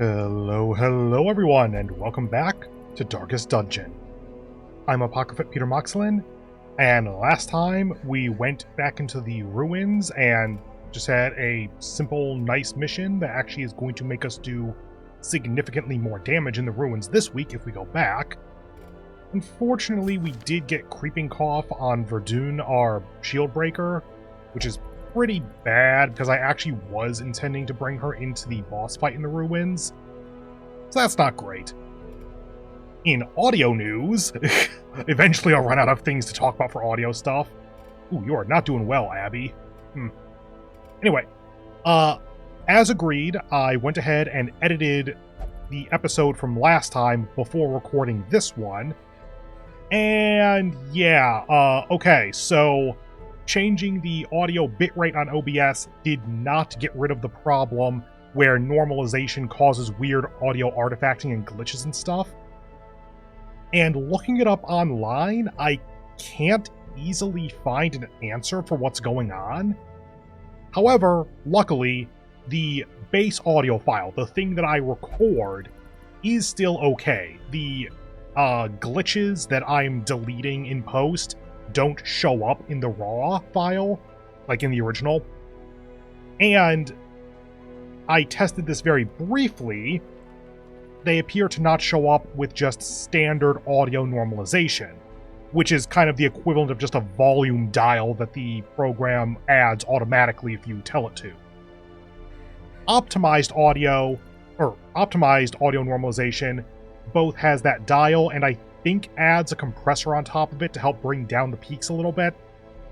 Hello everyone, and welcome back to Darkest Dungeon. I'm Apocryphate Peter Moxilin, and last time we went back into the ruins and just had a simple, nice mission that actually is going to make us do significantly more damage in the ruins this week if we go back. Unfortunately, we did get Creeping Cough on Verdun, our shield breaker, which is pretty bad because I actually was intending to bring her into the boss fight in the ruins. So that's not great. In audio news, eventually I'll run out of things to talk about for audio stuff. Ooh, you are not doing well, Abby. Anyway, as agreed, I went ahead and edited the episode from last time before recording this one. And yeah, okay, so changing the audio bitrate on OBS did not get rid of the problem where normalization causes weird audio artifacting and glitches and stuff. And looking it up online, I can't easily find an answer for what's going on. However, luckily, the base audio file, the thing that I record, is still okay. The glitches that I'm deleting in post don't show up in the raw file, like in the original. And I tested this very briefly. They appear to not show up with just standard audio normalization, which is kind of the equivalent of just a volume dial that the program adds automatically if you tell it to. Optimized audio normalization both has that dial and I think adds a compressor on top of it to help bring down the peaks a little bit.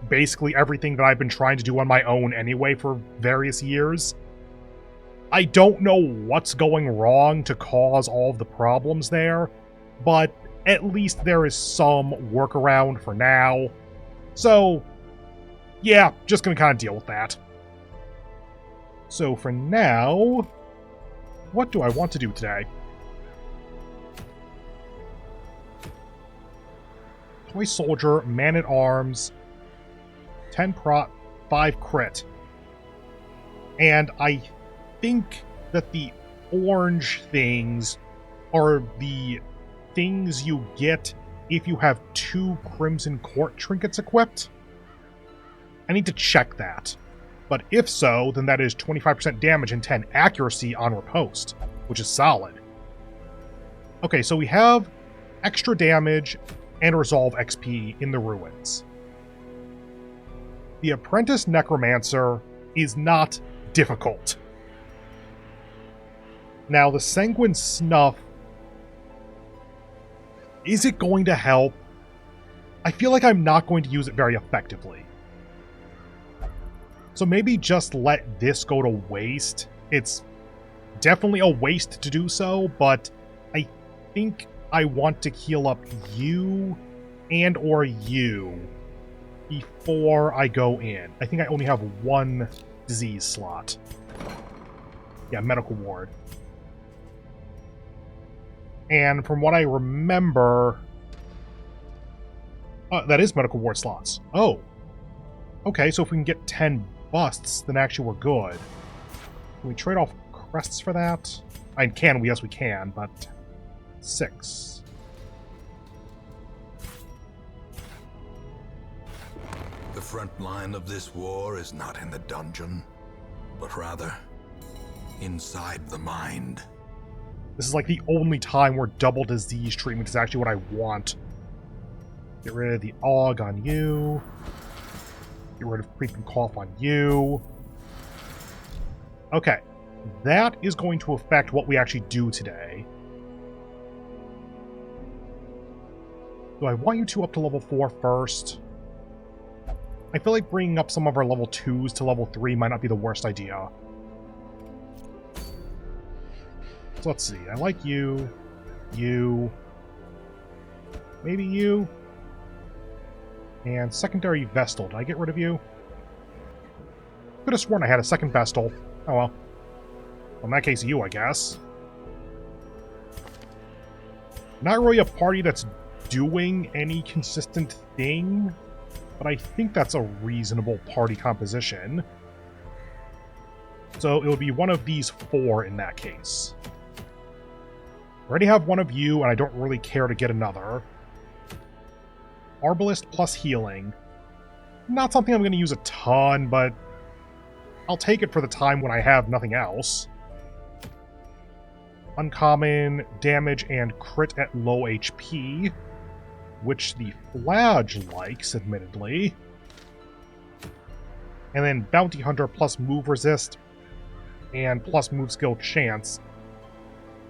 Basically everything that I've been trying to do on my own anyway for various years. I don't know what's going wrong to cause all of the problems there, but at least there is some workaround for now. So, yeah, just gonna kind of deal with that. So for now, what do I want to do today? Toy Soldier, Man-at-Arms, 10 prot, 5 crit. And I think that the orange things are the things you get if you have 2 Crimson Court trinkets equipped. I need to check that. But if so, then that is 25% damage and 10 accuracy on riposte, which is solid. Okay, so we have extra damage and resolve XP in the ruins. The Apprentice Necromancer is not difficult. Now, the Sanguine Snuff, is it going to help? I feel like I'm not going to use it very effectively. So maybe just let this go to waste. It's definitely a waste to do so, but I think I want to heal up you and or you before I go in. I think I only have 1 disease slot. Yeah, medical ward. And from what I remember... that is medical ward slots. Oh. Okay, so if we can get 10 busts, then actually we're good. Can we trade off crests for that? Can we? Yes, we can, but... 6. The front line of this war is not in the dungeon, but rather inside the mind. This is like the only time where double disease treatment is actually what I want. Get rid of the AUG on you. Get rid of Creeping Cough on you. Okay. That is going to affect what we actually do today. Do I want you two up to level 4 first? I feel like bringing up some of our level 2s to level 3 might not be the worst idea. So let's see. I like you. You. Maybe you. And secondary Vestal. Did I get rid of you? Could have sworn I had a second Vestal. Oh well. Well, in that case, you, I guess. Not really a party that's doing any consistent thing, but I think that's a reasonable party composition. So it would be one of these 4 in that case. already have one of you, and I don't really care to get another. Arbalist plus healing. Not something I'm going to use a ton, but I'll take it for the time when I have nothing else. Uncommon, damage, and crit at low HP, which the Flage likes, admittedly. And then Bounty Hunter plus move resist and plus move skill chance.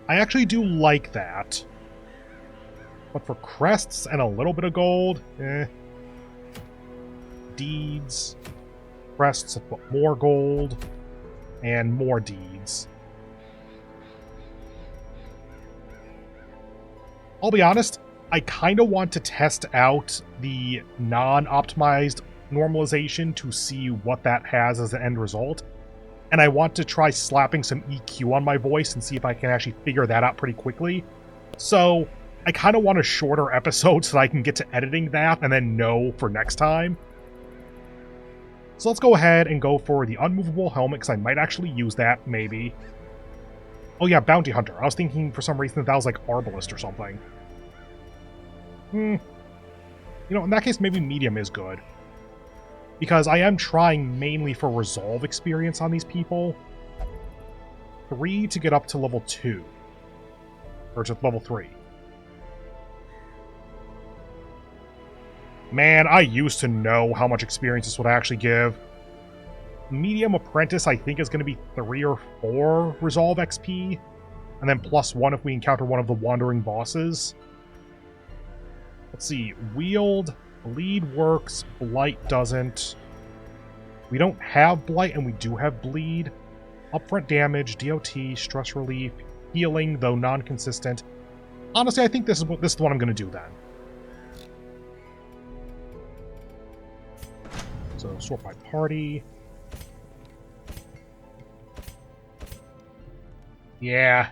I actually do like that. But for crests and a little bit of gold, Deeds, crests, but more gold, and more deeds. I'll be honest, I kind of want to test out the non-optimized normalization to see what that has as an end result. And I want to try slapping some EQ on my voice and see if I can actually figure that out pretty quickly. So I kind of want a shorter episode so that I can get to editing that and then know for next time. So let's go ahead and go for the unmovable helmet, because I might actually use that, maybe. Oh yeah, Bounty Hunter. I was thinking for some reason that was like Arbalist or something. You know, in that case, maybe Medium is good. Because I am trying mainly for Resolve experience on these people. 3 to get up to level 2. Or to level 3. Man, I used to know how much experience this would actually give. Medium Apprentice, I think, is going to be 3 or 4 Resolve XP. And then +1 if we encounter one of the Wandering Bosses. Let's see. Wield, Bleed works, Blight doesn't. We don't have Blight, and we do have Bleed. Upfront damage, DOT, stress relief, healing, though non-consistent. Honestly, I think this is the one I'm going to do then. So, sort by party. Yeah.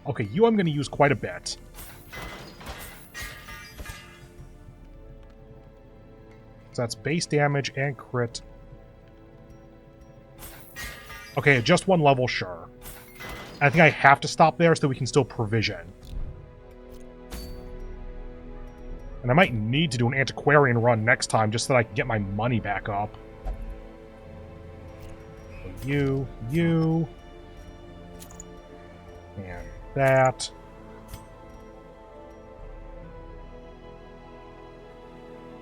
Okay, you I'm going to use quite a bit. So that's base damage and crit. Okay, just 1 level, sure. I think I have to stop there so that we can still provision. And I might need to do an antiquarian run next time just so that I can get my money back up. So you. And that.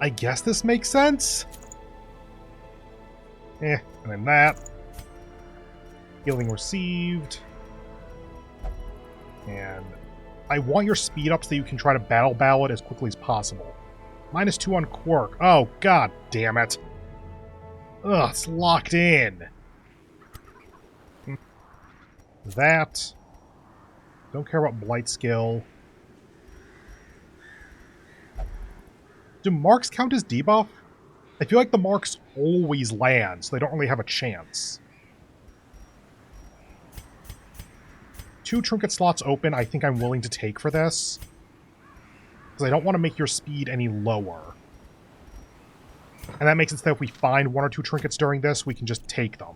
I guess this makes sense? And then that. Healing received. And I want your speed up so that you can try to battle ballad as quickly as possible. -2 on quirk. Oh, god damn it. Ugh, it's locked in. That. Don't care about blight skill. Do marks count as debuff? I feel like the marks always land, so they don't really have a chance. 2 trinket slots open, I think I'm willing to take for this. Because I don't want to make your speed any lower. And that makes it so that if we find 1 or 2 trinkets during this, we can just take them.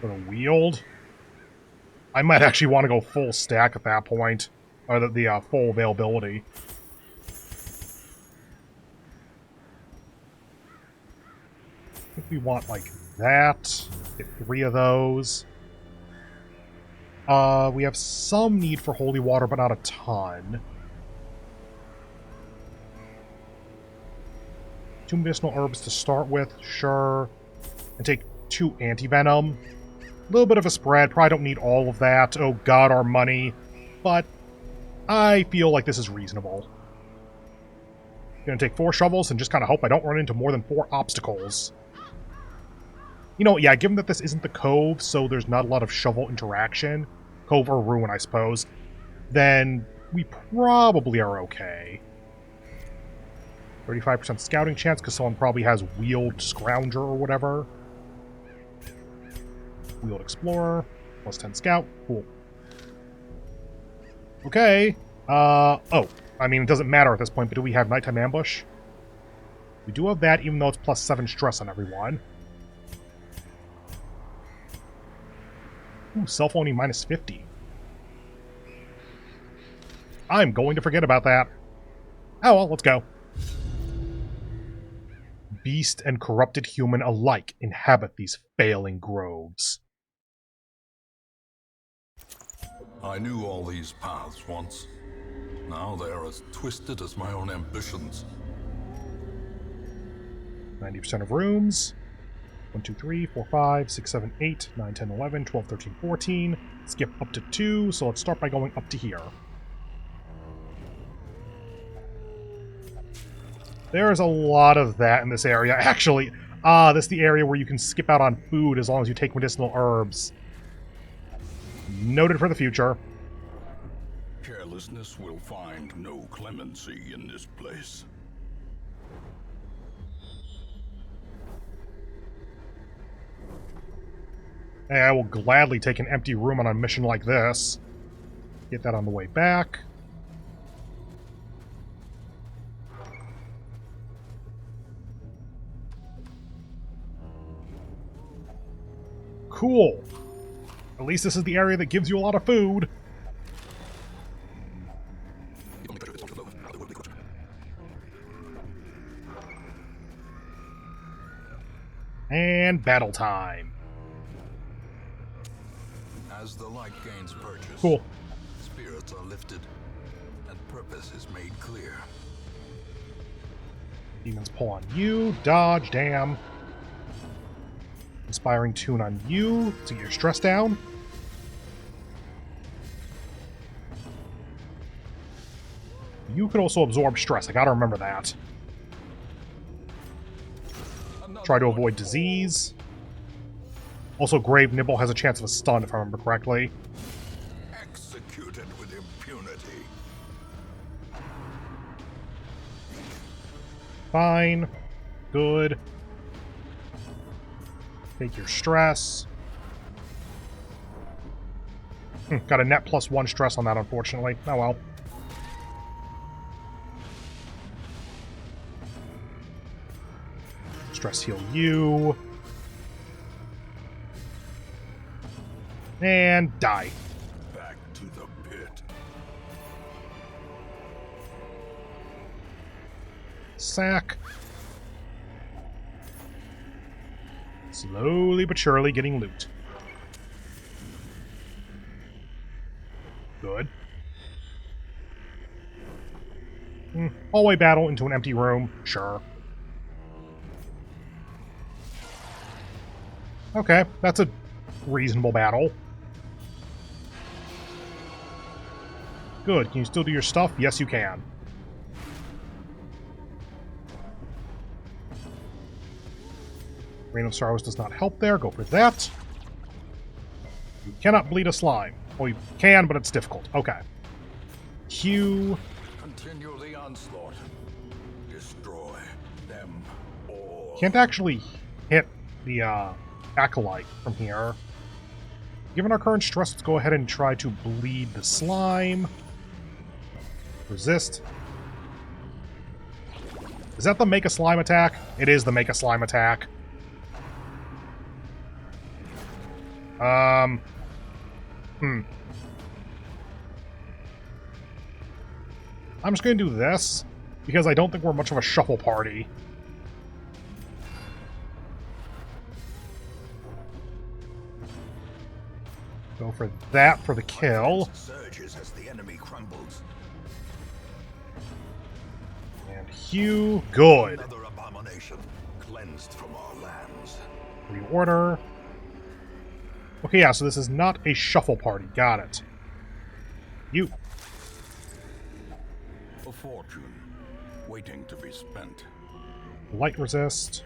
For the wield. I might actually want to go full stack at that point. Or the full availability. I think we want, like, that. Get 3 of those. We have some need for holy water, but not a ton. 2 medicinal herbs to start with, sure. And take 2 anti-venom. A little bit of a spread, probably don't need all of that. Oh god, our money. But I feel like this is reasonable. Gonna take 4 shovels and just kind of hope I don't run into more than 4 obstacles. You know, yeah, given that this isn't the Cove, so there's not a lot of shovel interaction, Cove or Ruin, I suppose, then we probably are okay. 35% scouting chance, because someone probably has Wheeled Scrounger or whatever. Wheeled Explorer, +10 Scout, cool. Okay, oh, I mean, it doesn't matter at this point, but do we have Nighttime Ambush? We do have that, even though it's +7 stress on everyone. Ooh, self-owning minus 50. I'm going to forget about that. Oh well, let's go. Beast and corrupted human alike inhabit these failing groves. I knew all these paths once. Now they are as twisted as my own ambitions. 90% of rooms. 1, 2, 3, 4, 5, 6, 7, 8, 9, 10, 11, 12, 13, 14. Skip up to 2, so let's start by going up to here. There's a lot of that in this area. Actually, this is the area where you can skip out on food as long as you take medicinal herbs. Noted for the future. Carelessness will find no clemency in this place. Hey, I will gladly take an empty room on a mission like this. Get that on the way back. Cool. At least this is the area that gives you a lot of food. And battle time. As the light gains purchase, Cool. spirits are lifted, and purpose is made clear. Demons pull on you. Dodge, damn. Inspiring tune on you to get your stress down. You could also absorb stress. I gotta remember that. Try to avoid disease. Also, Grave Nibble has a chance of a stun, if I remember correctly. Executed with impunity. Fine. Good. Take your stress. Got a net +1 stress on that, unfortunately. Oh well. Stress heal you. And die. Back to the pit. Sack. Slowly but surely getting loot. Good. Hallway battle into an empty room. Sure. Okay, that's a reasonable battle. Good. Can you still do your stuff? Yes, you can. Rain of Sorrows does not help there. Go for that. You cannot bleed a slime. Well, you can, but it's difficult. Okay. Q. Continue the onslaught. Destroy them all. Can't actually hit the acolyte from here. Given our current stress, let's go ahead and try to bleed the slime. Resist. Is that the make a slime attack? It is the make a slime attack. I'm just going to do this, because I don't think we're much of a shuffle party. Go for that for the kill. Surges as the enemy crumbles. And Hugh, good. Another abomination cleansed from our lands. Reorder. Okay, yeah, so this is not a shuffle party. Got it. You. A fortune waiting to be spent. Light resist.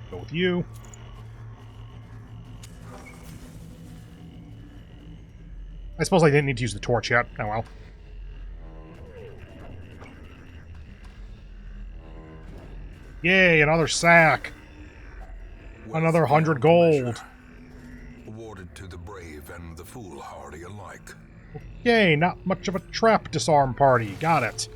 Go with you. I suppose I didn't need to use the torch yet. Oh well. Yay, another sack. Another 100 gold. Awarded to the brave and the foolhardy alike. Yay, not much of a trap disarm party. Got it.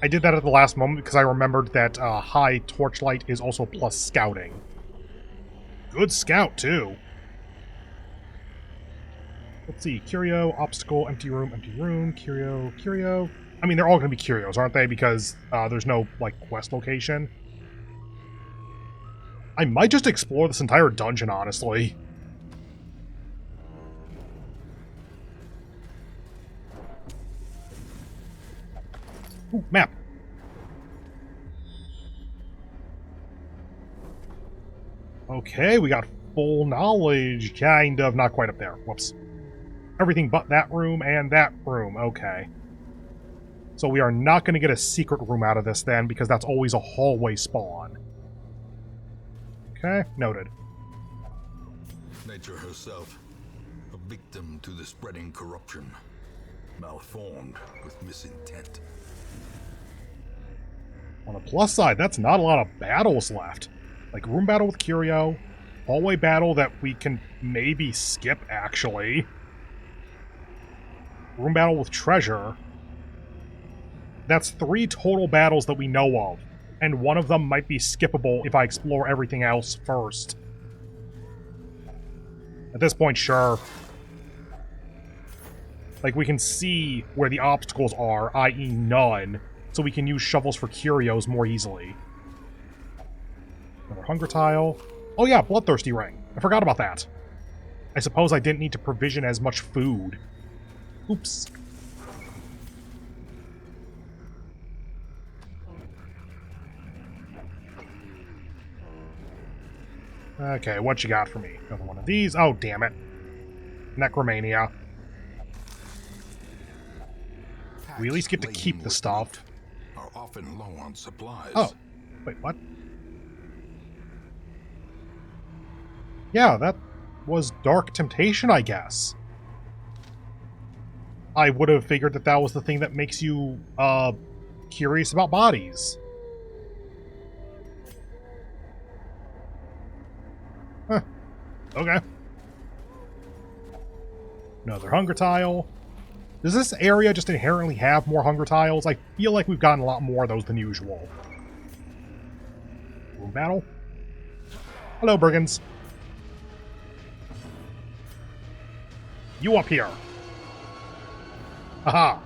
I did that at the last moment because I remembered that high torchlight is also plus scouting. Good scout, too. Let's see. Curio, obstacle, empty room, curio. I mean, they're all going to be curios, aren't they? Because there's no, like, quest location. I might just explore this entire dungeon, honestly. Ooh, map. Okay, we got full knowledge, kind of. Not quite up there. Whoops. Everything but that room and that room. Okay. So we are not going to get a secret room out of this then, because that's always a hallway spawn. Okay, noted. Nature herself, a victim to the spreading corruption, malformed with misintent. On the plus side, that's not a lot of battles left. Like, room battle with Curio, hallway battle that we can maybe skip, actually. Room battle with Treasure. That's 3 total battles that we know of, and one of them might be skippable if I explore everything else first. At this point, sure. Like, we can see where the obstacles are, i.e. none, so we can use shovels for curios more easily. Another hunger tile. Oh yeah, bloodthirsty ring. I forgot about that. I suppose I didn't need to provision as much food. Oops. Okay, what you got for me? Another one of these? Oh, damn it. Necromania. We at least get to keep the stuff. Are often low on supplies. Oh, wait, what? Yeah, that was Dark Temptation, I guess. I would have figured that that was the thing that makes you, curious about bodies. Huh. Okay. Another hunger tile. Does this area just inherently have more hunger tiles? I feel like we've gotten a lot more of those than usual. Room battle. Hello, brigands. You up here. Haha.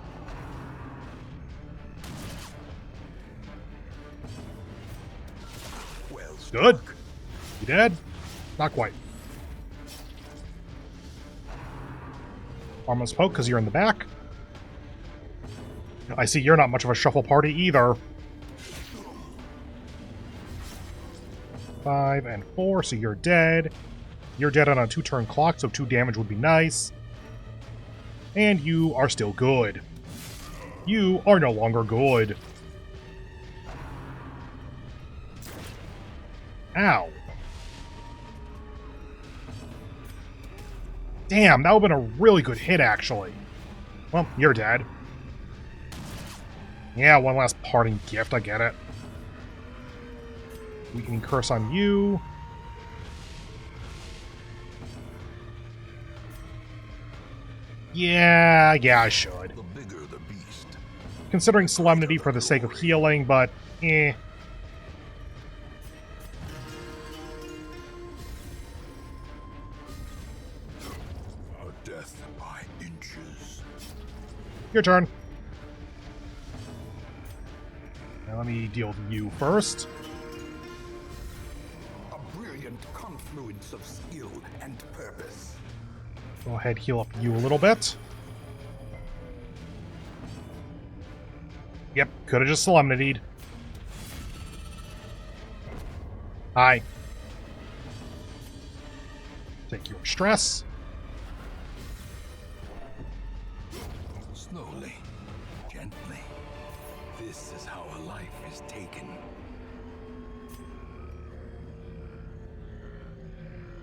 Well, Good. You dead? Not quite. Almost poke because you're in the back. I see you're not much of a shuffle party either. 5 and 4, so you're dead. You're dead on a 2-turn clock, so 2 damage would be nice. And you are still good. You are no longer good. Ow. Damn, that would have been a really good hit, actually. Well, you're dead. Yeah, one last parting gift, I get it. Weakening curse on you. Yeah, I should. the bigger the beast. Considering Solemnity for the sake of healing, but eh. A death by inches. Your turn. Now let me deal with you first. A brilliant confluence of skill and purpose. Go ahead, heal up you a little bit. Yep, could have just Solemnitied. Hi. Take your stress. Slowly, gently. This is how a life is taken.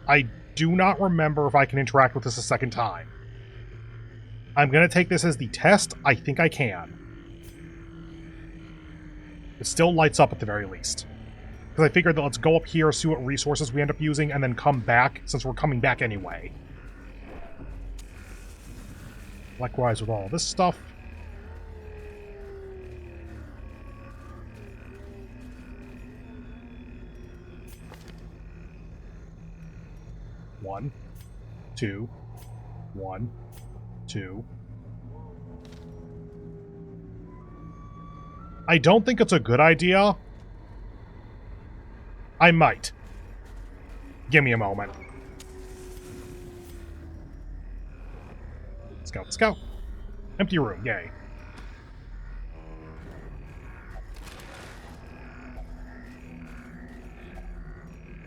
I do not remember if I can interact with this a second time. I'm going to take this as the test. I think I can. It still lights up at the very least. Because I figured that let's go up here, see what resources we end up using, and then come back, since we're coming back anyway. Likewise with all this stuff. 1, 2, 1, 2. I don't think it's a good idea. I might. Give me a moment. Let's go, let's go. Empty room, yay.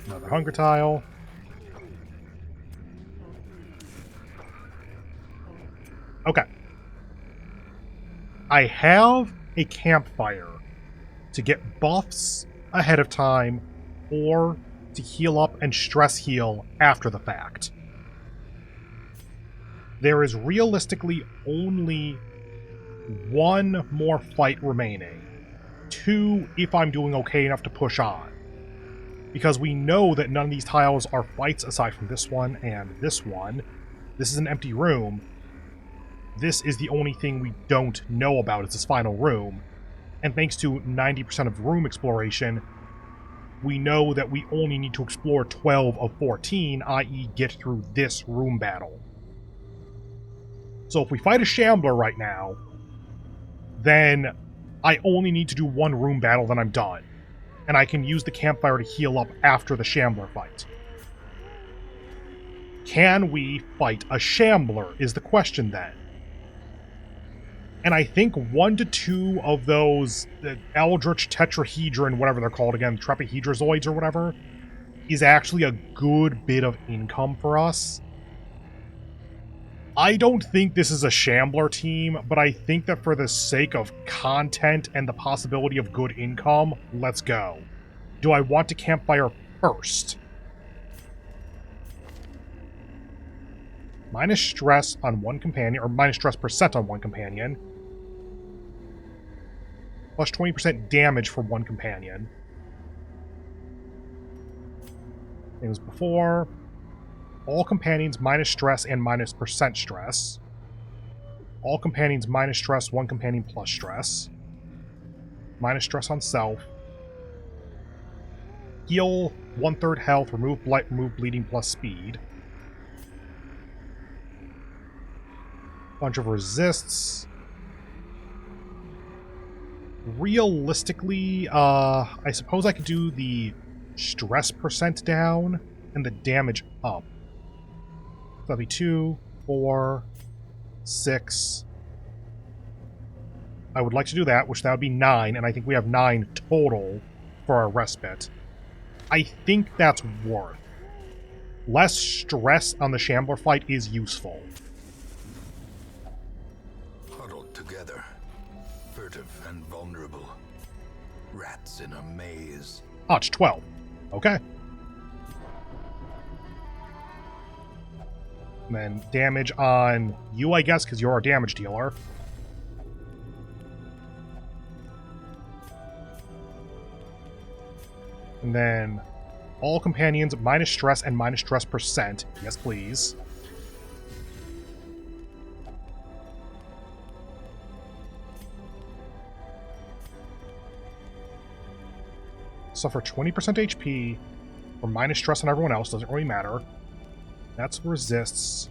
Another hunger tile. Okay. I have a campfire to get buffs ahead of time or to heal up and stress heal after the fact. There is realistically only one more fight remaining. 2 if I'm doing okay enough to push on. Because we know that none of these tiles are fights aside from this one and this one. This is an empty room. This is the only thing we don't know about is this final room. And thanks to 90% of room exploration, we know that we only need to explore 12 of 14, i.e. get through this room battle. So if we fight a Shambler right now, then I only need to do one room battle, then I'm done. And I can use the campfire to heal up after the Shambler fight. Can we fight a Shambler, is the question then. And I think 1 to 2 of those Eldritch Tetrahedron, whatever they're called again, Trapehedrazoids or whatever, is actually a good bit of income for us. I don't think this is a Shambler team, but I think that for the sake of content and the possibility of good income, let's go. Do I want to campfire first? Minus stress on one companion, or minus stress % on one companion. Plus 20% damage for one companion. Same as before. All companions minus stress and minus % stress. All companions minus stress, one companion plus stress. Minus stress on self. Heal 1/3 health, remove blight, remove bleeding plus speed. Bunch of resists. Realistically, I suppose I could do the stress % down and the damage up. So that'd be 2, 4, 6. I would like to do that, which that would be 9, and I think we have 9 total for our respite. I think that's worth. Less stress on the Shambler fight is useful. Huddled together, furtive and vulnerable. Rats in a maze. Oh, it's 12. Okay. And then damage on you, I guess, because you're our damage dealer. And then all companions minus stress and minus stress %. Yes, please. Suffer 20% HP or minus stress on everyone else. Doesn't really matter. That's resists.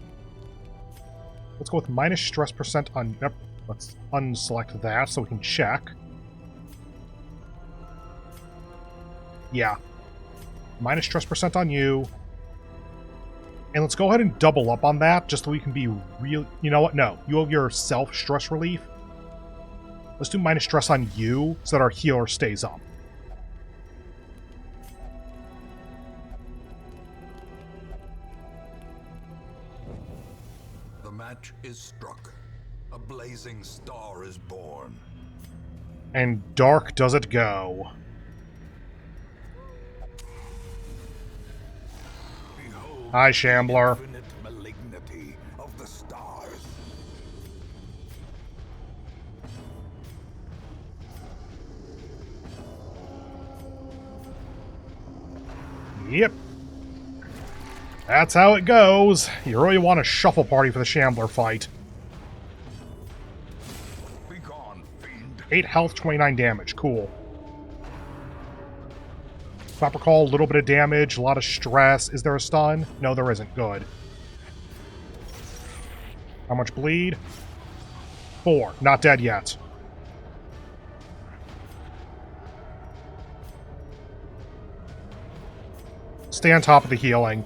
Let's go with minus stress % on... Yep, let's unselect that so we can check. Yeah. Minus stress % on you. And let's go ahead and double up on that just so we can be real... You know what? No. You have your self-stress relief. Let's do minus stress on you so that our healer stays up. The match is struck. A blazing star is born. And dark does it go. Behold Hi, Shambler. the infinite malignity of the stars. Yep. That's how it goes. You really want a shuffle party for the Shambler fight. Be gone, fiend. 8 health, 29 damage. Cool. Clapper Call, a little bit of damage, a lot of stress. Is there a stun? No, there isn't. Good. How much bleed? 4. Not dead yet. Stay on top of the healing.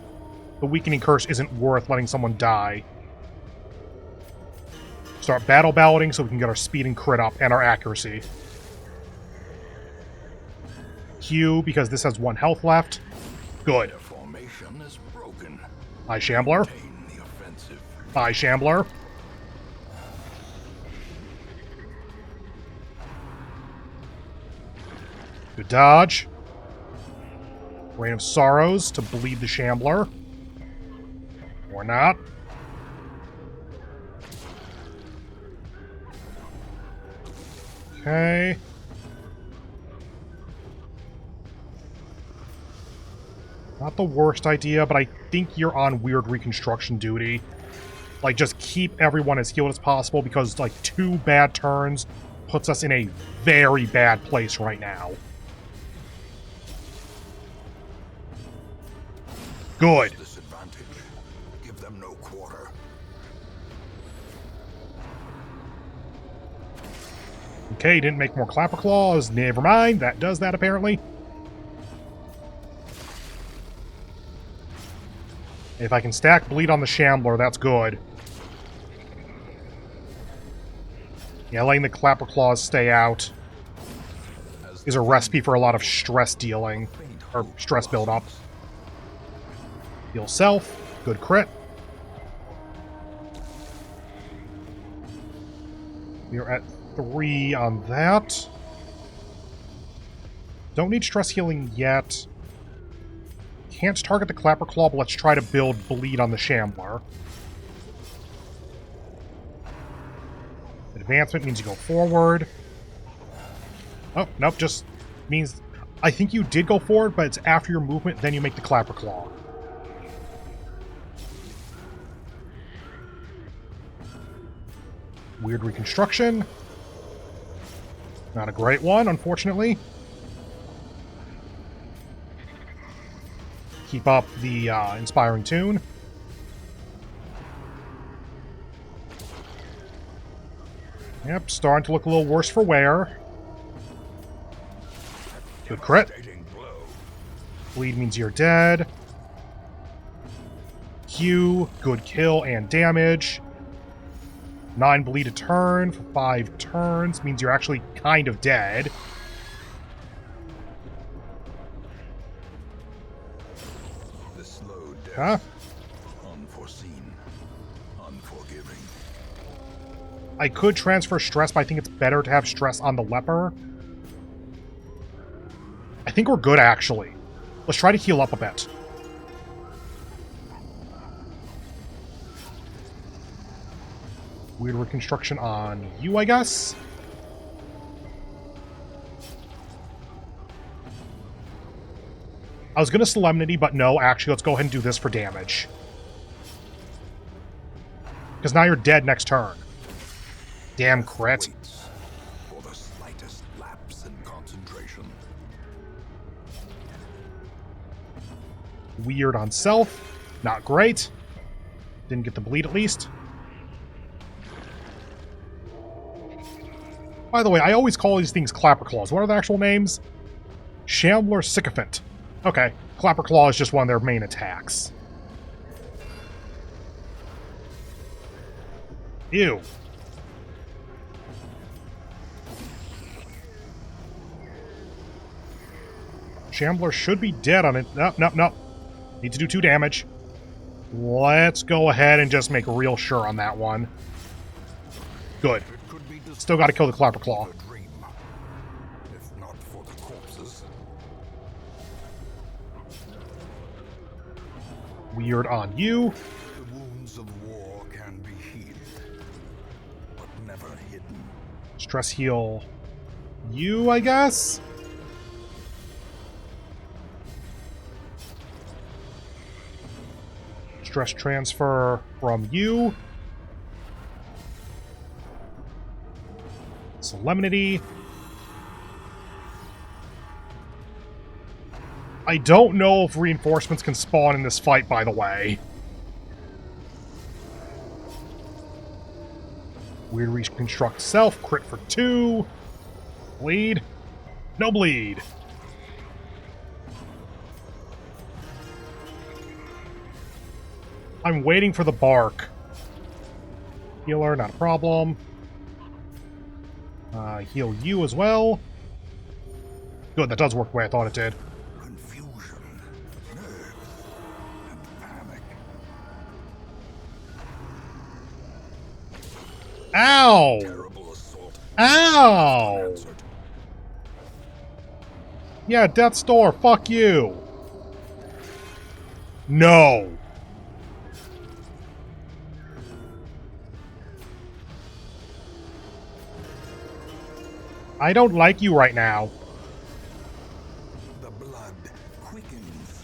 The weakening curse isn't worth letting someone die. Start battle balloting so we can get our speed and crit up and our accuracy. Q, because this has 1 health left. Good. Formation is broken. Hi, Shambler. Maintain the offensive. Hi, Shambler. Good dodge. Rain of Sorrows to bleed the Shambler. Or not. Okay. Not the worst idea, but I think you're on weird reconstruction duty. Like, just keep everyone as healed as possible, because, like, 2 bad turns puts us in a very bad place right now. Good. Disadvantage. Give them no quarter. Okay, didn't make more Clapper Claws. Never mind. That does that, apparently. If I can stack bleed on the Shambler, that's good. Yeah, letting the Clapper Claws stay out is a recipe for a lot of stress dealing, or stress buildup. Heal self. Good crit. We're at 3 on that. Don't need stress healing yet. Can't target the Clapper Claw, but let's try to build bleed on the Shambler. Advancement means you go forward. Oh, nope, just means... I think you did go forward, but it's after your movement, then you make the Clapper Claw. Weird reconstruction. Not a great one, unfortunately. Keep up the inspiring tune. Yep, starting to look a little worse for wear. Good crit. Bleed means you're dead. Q, good kill and damage. 9 bleed a turn for 5 turns means you're actually kind of dead. The slow death. Huh? Unforeseen. Unforgiving. I could transfer stress, but I think it's better to have stress on the leper. I think we're good, actually. Let's try to heal up a bit. Weird reconstruction on you, I guess? I was going to Solemnity, but no, actually, let's go ahead and do this for damage. Because now you're dead next turn. Damn crit. Waits for the slightest lapse in concentration. Weird on self. Not great. Didn't get the bleed, at least. By the way, I always call these things Clapper Claws. What are the actual names? Shambler Sycophant. Okay, Clapper Claw is just one of their main attacks. Ew. Shambler should be dead on it. No, no, no. Need to do 2 damage. Let's go ahead and just make real sure on that one. Good. Still got to kill the Clapper Claw. If not for the corpses. Weird on you. The wounds of war can be healed, but never hidden. Stress heal you, I guess? Stress transfer from you. Solemnity. I don't know if reinforcements can spawn in this fight, by the way. Weird reconstruct self, crit for 2. Bleed. No bleed. I'm waiting for the bark. Healer, not a problem. Heal you as well. Good, that does work the way I thought it did. Confusion, nerves, and panic. Ow! Terrible assault. Ow! Answered. Yeah, Death's Door, fuck you! No! I don't like you right now. The blood quickens.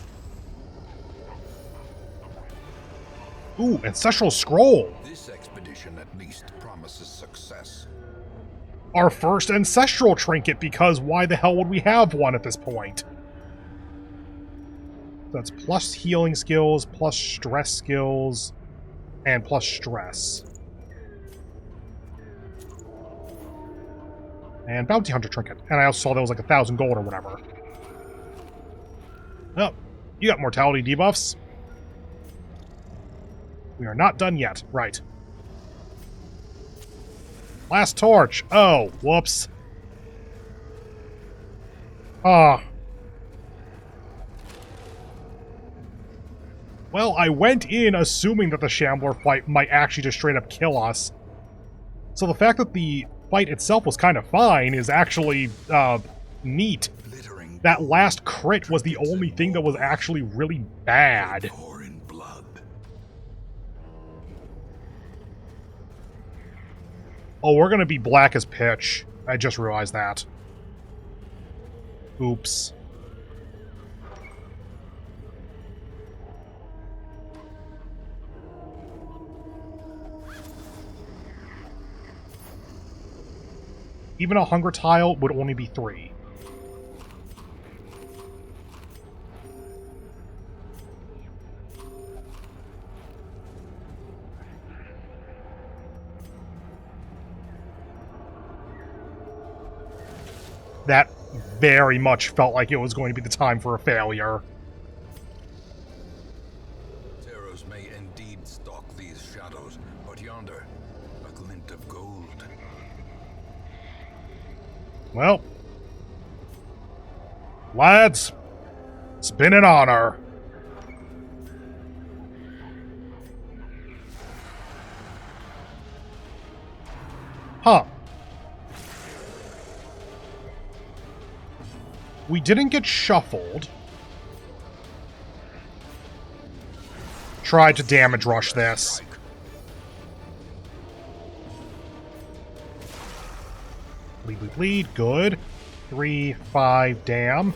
Ooh, Ancestral Scroll! This expedition at least promises success. Our first Ancestral Trinket, because why the hell would we have one at this point? That's plus healing skills, plus stress skills, and plus stress. And Bounty Hunter Trinket. And I also saw there was like 1,000 gold or whatever. Oh, you got mortality debuffs. We are not done yet. Right. Last torch. Oh, whoops. Ah. Well, I went in assuming that the Shambler fight might actually just straight up kill us. So the fact that the fight itself was kind of fine is actually, neat. That last crit was the only thing that was actually really bad. In blood. Oh, we're gonna be black as pitch. I just realized that. Oops. Even a hunger tile would only be 3. That very much felt like it was going to be the time for a failure. Terrors may indeed stalk these shadows, but yonder, a glint of gold. Well, lads, it's been an honor. Huh. We didn't get shuffled. Tried to damage rush this. Bleed, bleed, bleed. Good. 3, 5, damn.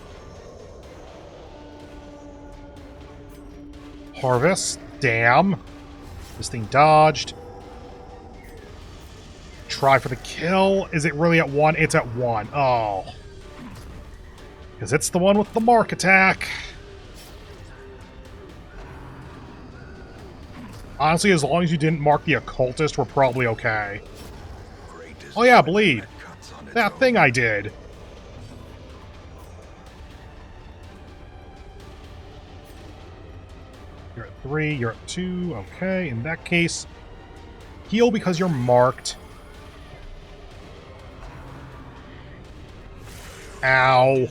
Harvest. Damn. This thing dodged. Try for the kill. Is it really at 1? It's at 1. Oh. Because it's the one with the mark attack. Honestly, as long as you didn't mark the occultist, we're probably okay. Oh yeah, bleed. That thing I did. You're at 3, you're at 2. Okay, in that case, heal because you're marked. Ow.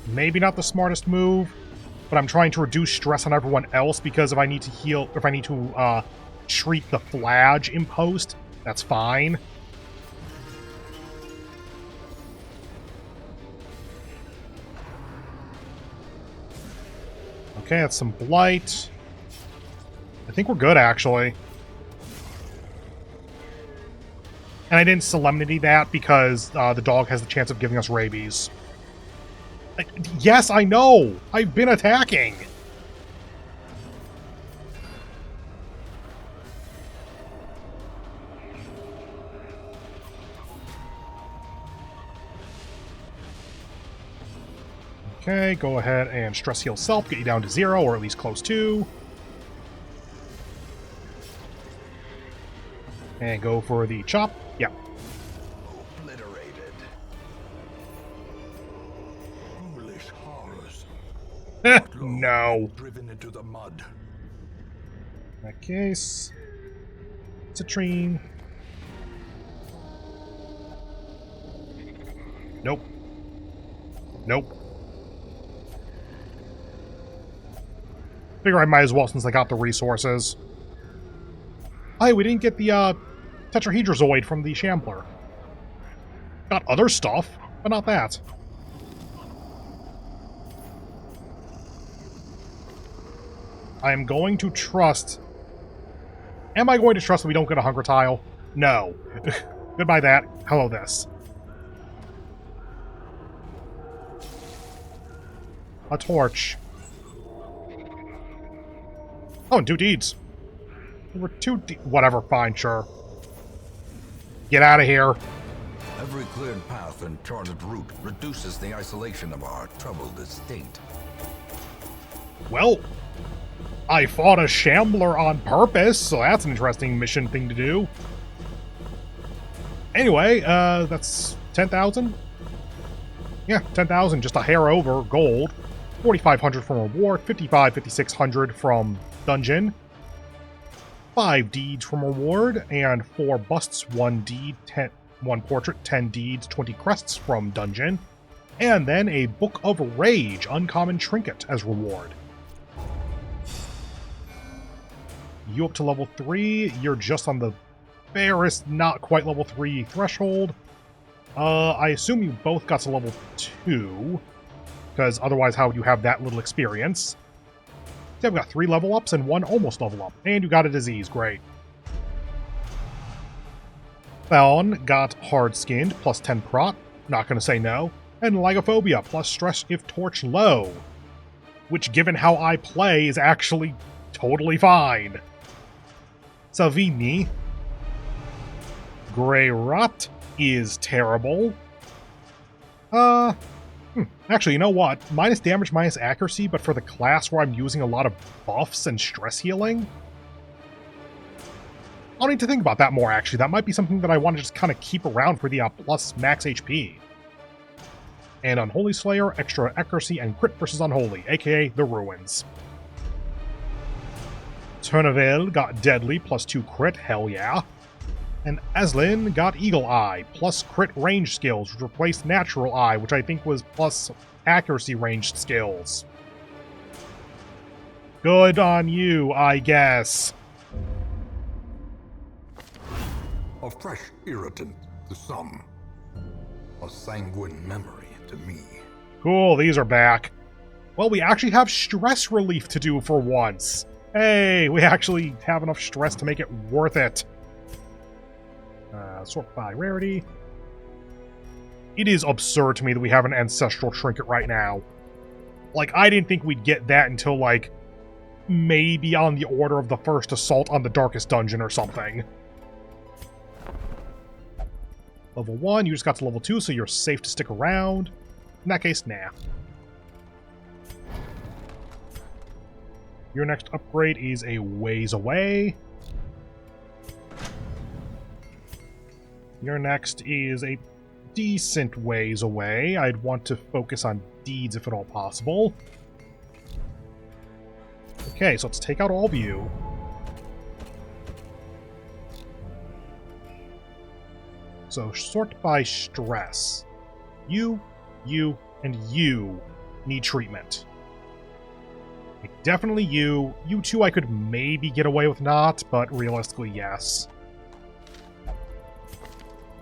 Maybe not the smartest move, but I'm trying to reduce stress on everyone else because if I need to heal, if I need to treat the flage in post, that's fine. Okay, that's some blight. I think we're good, actually. And I didn't solemnity that because the dog has the chance of giving us rabies. Yes, I know! I've been attacking! Okay, go ahead and stress heal self, get you down to 0, or at least close to. And go for the chop. Yeah. Obliterated. Foolish horrors. No. Driven into the mud. In that case, citrine. Nope. Nope. Figure I might as well since I got the resources. Hey, we didn't get the tetrahedrozoid from the Shambler. Got other stuff, but not that. I am going to trust... Am I going to trust that we don't get a hunger tile? No. Goodbye that. Hello this. A torch. Oh, and 2 deeds. There were 2 whatever, fine, sure. Get out of here. Every cleared path and charted route reduces the isolation of our troubled estate. Well, I fought a Shambler on purpose, so that's an interesting mission thing to do. Anyway, that's 10,000? Yeah, 10,000, just a hair over gold. 4,500 from reward, 5,600 from dungeon. 5 deeds from reward, and 4 busts, 1 deed, 1 portrait, 10 deeds, 20 crests from dungeon. And then a Book of Rage, uncommon trinket as reward. You up to level 3, you're just on the barest, not quite level 3 threshold. I assume you both got to level 2, because otherwise how would you have that little experience? So I've got 3 level ups and 1 almost level up, and you got a disease, great. Felon got hard skinned, plus 10 prot, not gonna say no, and Lygophobia, plus stress if torch low, which given how I play is actually totally fine. Savini. Grey Rot is terrible. Actually, you know what? Minus damage, minus accuracy, but for the class where I'm using a lot of buffs and stress healing? I'll need to think about that more, actually. That might be something that I want to just kind of keep around for the plus max HP. And Unholy Slayer, extra accuracy, and crit versus Unholy, aka the Ruins. Tournevel got Deadly, plus 2 crit, hell yeah. And Aslin got Eagle Eye, plus crit range skills, which replaced Natural Eye, which I think was plus accuracy ranged skills. Good on you, I guess. A fresh irritant to some. A sanguine memory to me. Cool, these are back. Well, we actually have stress relief to do for once. Hey, we actually have enough stress to make it worth it. Sort by rarity. It is absurd to me that we have an ancestral trinket right now. Like, I didn't think we'd get that until, like, maybe on the order of the first assault on the darkest dungeon or something. Level 1, you just got to level 2, so you're safe to stick around. In that case, nah. Your next upgrade is a ways away. Your next is a decent ways away. I'd want to focus on deeds if at all possible. Okay, so let's take out all of you. So sort by stress. You, and you need treatment. Definitely you. You two I could maybe get away with not, but realistically, yes.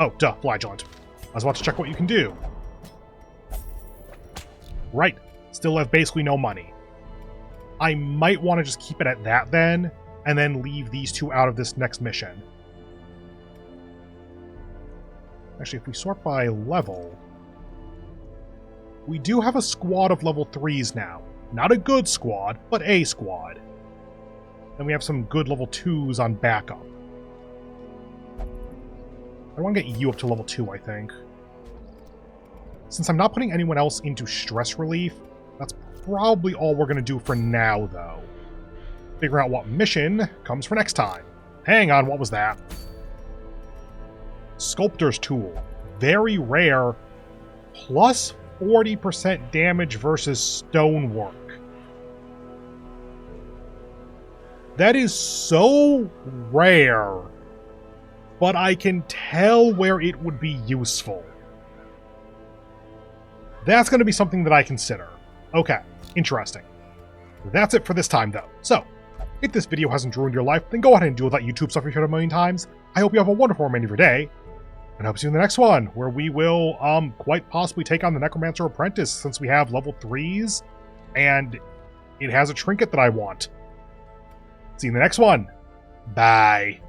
Oh, duh, Flagellant. I was about to check what you can do. Right. Still have basically no money. I might want to just keep it at that then, and then leave these two out of this next mission. Actually, if we sort by level... We do have a squad of level 3s now. Not a good squad, but a squad. And we have some good level 2s on backup. I want to get you up to level 2, I think. Since I'm not putting anyone else into stress relief, probably all we're going to do for now, though. Figure out what mission comes for next time. Hang on, what was that? Sculptor's Tool. Very rare. Plus 40% damage versus stonework. That is so rare, but I can tell where it would be useful. That's going to be something that I consider. Okay, interesting. That's it for this time, though. So, if this video hasn't ruined your life, then go ahead and do that YouTube stuff you've heard a million times. I hope you have a wonderful remainder of your day, and I hope to see you in the next one, where we will quite possibly take on the Necromancer Apprentice, since we have level 3s, and it has a trinket that I want. See you in the next one. Bye.